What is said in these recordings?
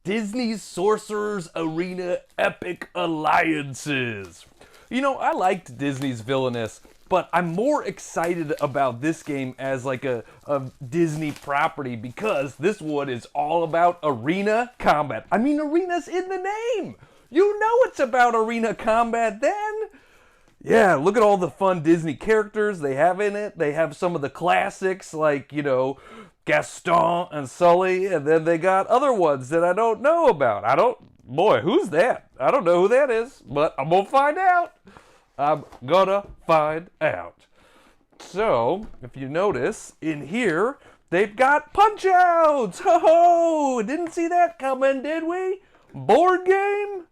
Disney's Sorcerer's Arena Epic Alliances. You know, I liked Disney's Villainous, but I'm more excited about this game as like a Disney property because this one is all about arena combat. I mean, arena's in the name. You know it's about arena combat then. Yeah, look at all the fun Disney characters they have in it. They have some of the classics like, you know, Gaston and Sully, and then they got other ones that I don't know about. Boy, who's that? I don't know who that is, but I'm gonna find out. I'm gonna find out. So, if you notice, in here, they've got punch-outs! Ho-ho! Didn't see that coming, did we? Board game?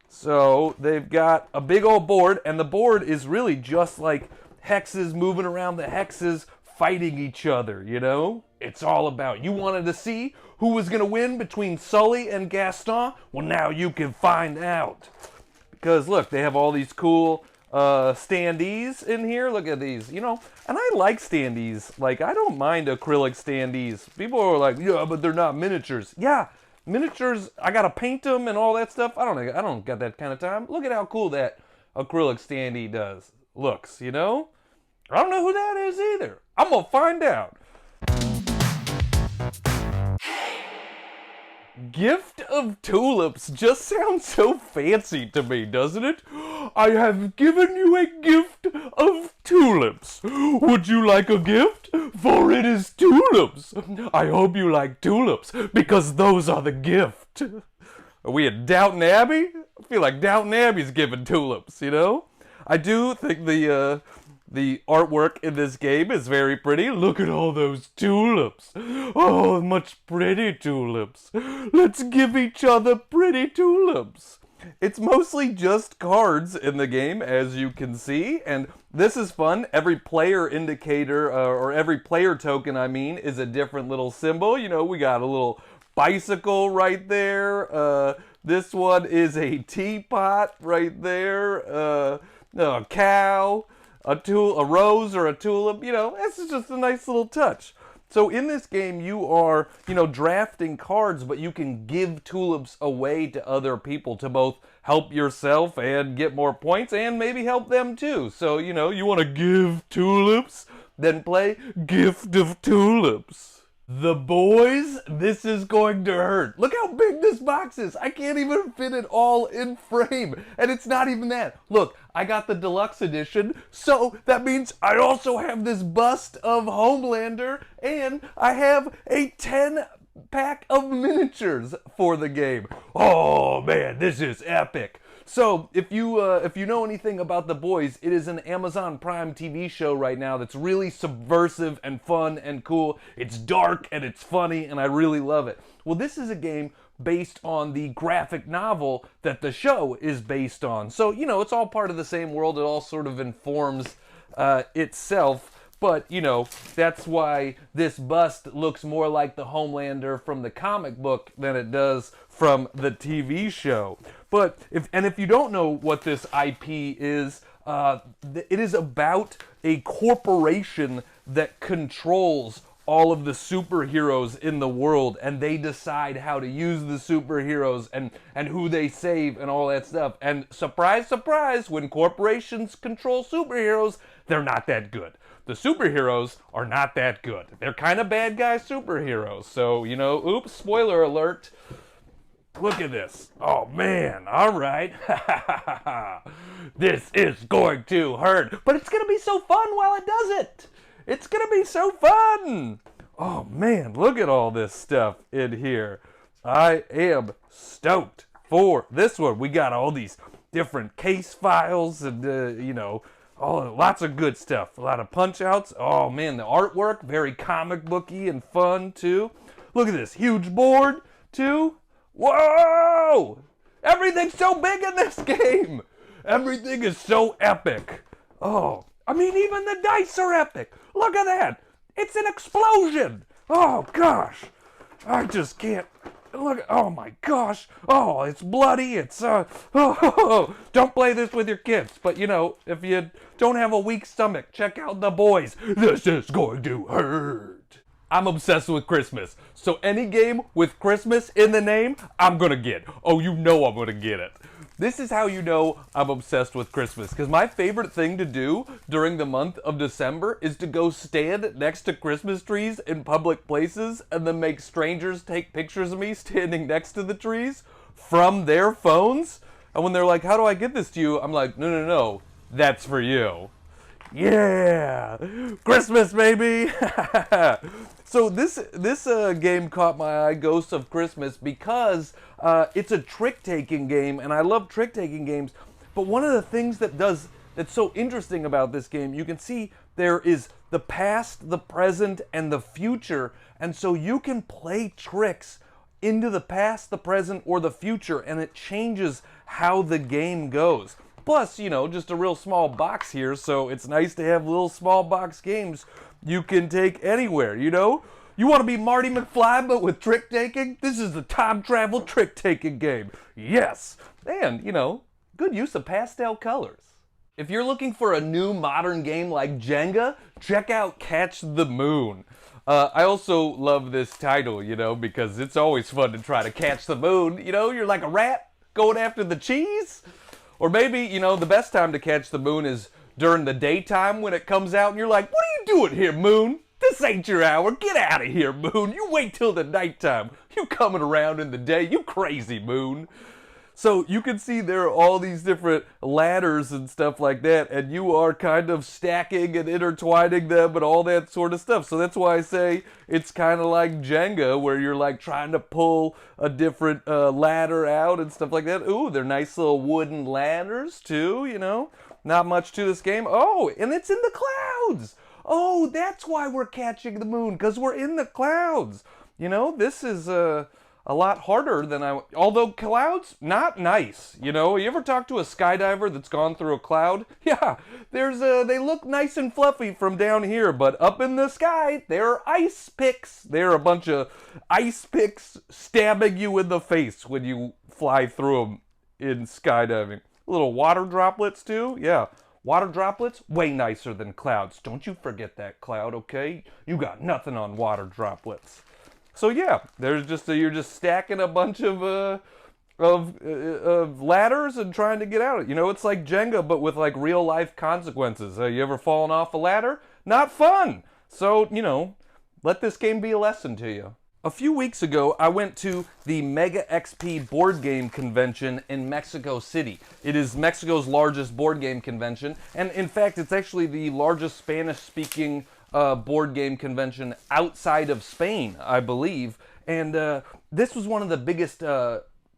So, they've got a big old board, and the board is really just like hexes moving around the hexes, fighting each other, you know? It's all about, you wanted to see who was going to win between Sully and Gaston? Well, now you can find out. Because, look, they have all these cool standees in here. Look at these, you know? And I like standees. Like, I don't mind acrylic standees. People are like, yeah, but they're not miniatures. Yeah, miniatures, I got to paint them and all that stuff. I don't got that kind of time. Look at how cool that acrylic standee looks, you know? I don't know who that is either. I'm going to find out. Gift of Tulips just sounds so fancy to me, doesn't it? I have given you a gift of tulips. Would you like a gift? For it is tulips. I hope you like tulips, because those are the gift. Are we at Downton Abbey? I feel like Downton Abbey's giving tulips, you know? I do think the artwork in this game is very pretty. Look at all those tulips. Oh, much pretty tulips. Let's give each other pretty tulips. It's mostly just cards in the game, as you can see, and this is fun. Every player indicator, or every player token, I mean, is a different little symbol. You know, we got a little bicycle right there. This one is a teapot right there. A cow. A rose or a tulip, you know, this is just a nice little touch. So in this game, you are, you know, drafting cards, but you can give tulips away to other people to both help yourself and get more points and maybe help them too. So, you know, you want to give tulips, then play Gift of Tulips. The boys, this is going to hurt. Look how big this box is. I can't even fit it all in frame. And it's not even that. Look, I got the deluxe edition, so that means I also have this bust of Homelander, and I have a 10-pack of miniatures for the game. Oh man, this is epic. So, if you know anything about The Boys, it is an Amazon Prime TV show right now that's really subversive and fun and cool. It's dark and it's funny and I really love it. Well, this is a game based on the graphic novel that the show is based on. So, you know, it's all part of the same world. It all sort of informs itself. But, you know, that's why this bust looks more like the Homelander from the comic book than it does from the TV show. But, if you don't know what this IP is, it is about a corporation that controls all of the superheroes in the world, and they decide how to use the superheroes and who they save and all that stuff. And surprise, surprise, when corporations control superheroes, they're not that good. The superheroes are not that good. They're kind of bad guy superheroes. So, you know, oops, spoiler alert. Look at this. Oh, man. All right. This is going to hurt. But it's going to be so fun while it does it. It's going to be so fun. Oh, man. Look at all this stuff in here. I am stoked for this one. We got all these different case files and, you know, oh, lots of good stuff. A lot of punch-outs. Oh, man, the artwork, very comic booky and fun, too. Look at this huge board, too. Whoa! Everything's so big in this game. Everything is so epic. Oh, I mean, even the dice are epic. Look at that. It's an explosion. Oh, gosh. I just can't. Look, oh my gosh. Oh, it's bloody. It's, don't play this with your kids. But, you know, if you don't have a weak stomach, check out The Boys. This is going to hurt. I'm obsessed with Christmas. So any game with Christmas in the name, I'm gonna get. Oh, you know I'm gonna get it. This is how you know I'm obsessed with Christmas, because my favorite thing to do during the month of December is to go stand next to Christmas trees in public places and then make strangers take pictures of me standing next to the trees from their phones. And when they're like, how do I get this to you? I'm like, no, that's for you. Yeah, Christmas, baby. So this game caught my eye, Ghosts of Christmas, because it's a trick-taking game, and I love trick-taking games. But one of the things that's so interesting about this game, you can see there is the past, the present, and the future, and so you can play tricks into the past, the present, or the future, and it changes how the game goes. Plus, you know, just a real small box here, so it's nice to have little small box games you can take anywhere, you know? You want to be Marty McFly, but with trick-taking? This is the time travel trick-taking game. Yes! And, you know, good use of pastel colors. If you're looking for a new modern game like Jenga, check out Catch the Moon. I also love this title, you know, because it's always fun to try to catch the moon. You know, you're like a rat going after the cheese. Or maybe, you know, the best time to catch the moon is during the daytime when it comes out and you're like, what are you doing here, moon? This ain't your hour. Get out of here, moon. You wait till the nighttime. You coming around in the day. You crazy, moon. So you can see there are all these different ladders and stuff like that, and you are kind of stacking and intertwining them and all that sort of stuff. So that's why I say it's kind of like Jenga, where you're like trying to pull a different ladder out and stuff like that. Ooh, they're nice little wooden ladders too, you know. Not much to this game. Oh, and it's in the clouds. Oh, that's why we're catching the moon, because we're in the clouds. You know, this is a lot harder than although clouds, not nice. You know, you ever talk to a skydiver that's gone through a cloud? Yeah, they look nice and fluffy from down here, but up in the sky, they're ice picks. They're a bunch of ice picks stabbing you in the face when you fly through them in skydiving. Little water droplets too, yeah. Water droplets, way nicer than clouds. Don't you forget that, cloud, okay? You got nothing on water droplets. So yeah, there's you're just stacking a bunch of ladders and trying to get out. You know, it's like Jenga, but with like real life consequences. You ever fallen off a ladder? Not fun. So, you know, let this game be a lesson to you. A few weeks ago, I went to the Mega XP board game convention in Mexico City. It is Mexico's largest board game convention, and in fact, it's actually the largest Spanish-speaking board game convention outside of Spain, I believe. And this was one of the biggest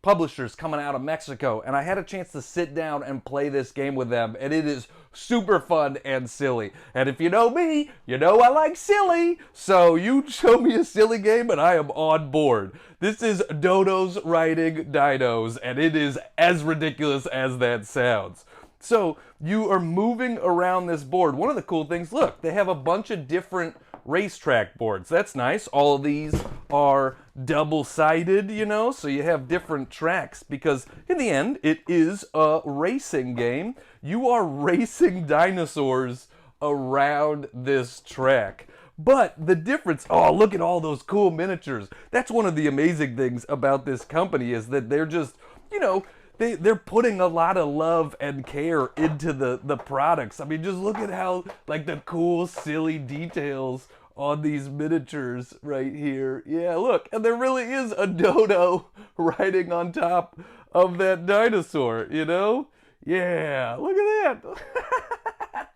publishers coming out of Mexico, and I had a chance to sit down and play this game with them, and it is super fun and silly. And if you know me, you know I like silly, so you show me a silly game and I am on board. This is Dodos riding Dinos, and it is as ridiculous as that sounds. So you are moving around this board. One of the cool things, look, they have a bunch of different racetrack boards. That's nice. All of these are double-sided, you know, so you have different tracks, because in the end, it is a racing game. You are racing dinosaurs around this track. But the difference, oh, look at all those cool miniatures. That's one of the amazing things about this company, is that they're just, you know, they're putting a lot of love and care into the products. I mean, just look at how, like, the cool, silly details on these miniatures right here. Yeah, look, and there really is a dodo riding on top of that dinosaur, you know? Yeah, look at that.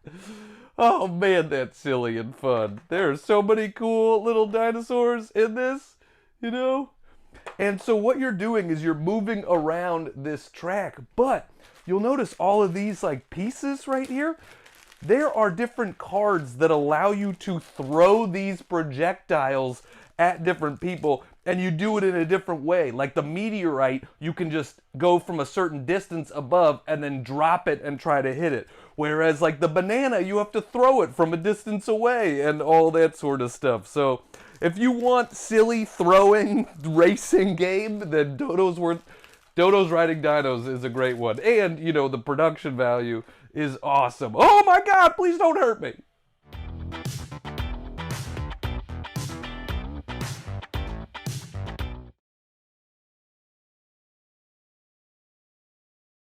Oh man, that's silly and fun. There are so many cool little dinosaurs in this, you know? And so what you're doing is you're moving around this track, but you'll notice all of these like pieces right here. There are different cards that allow you to throw these projectiles at different people, and you do it in a different way. Like the meteorite, you can just go from a certain distance above and then drop it and try to hit it. Whereas like the banana, you have to throw it from a distance away and all that sort of stuff. So if you want silly throwing racing game, then Dodos Riding Dinos is a great one. And, you know, the production value is awesome. Oh my God, please don't hurt me.